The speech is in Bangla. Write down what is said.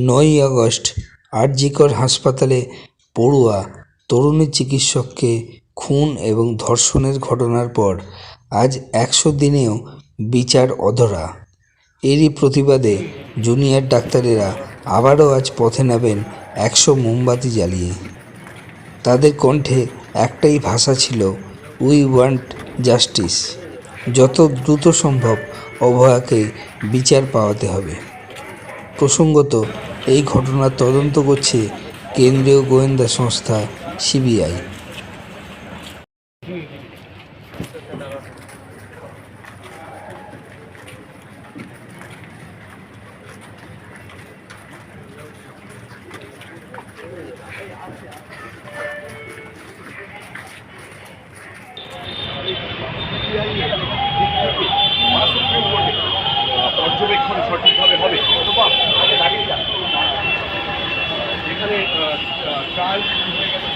9ই আগস্ট আরজিকর হাসপাতালে পড়ুয়া তরুণী চিকিৎসককে খুন এবং ধর্ষণের ঘটনার পর আজ 100 দিনেও বিচার অধরা। এরই প্রতিবাদে জুনিয়র ডাক্তারেরা আবারও আজ পথে নামেন 100 মোমবাতি জ্বালিয়ে। তাদের কণ্ঠে একটাই ভাষা ছিল, উই ওয়ান্ট জাস্টিস। যত দ্রুত সম্ভব অভয়াকে বিচার পাওয়াতে হবে। প্রসঙ্গত, এই ঘটনার তদন্ত করছে কেন্দ্রীয় গোয়েন্দা সংস্থা সিবিআই। পর্যবেক্ষণ সঠিকভাবে হবে অথবা এখানে ট্রায়াল শুরু হয়ে গেছে।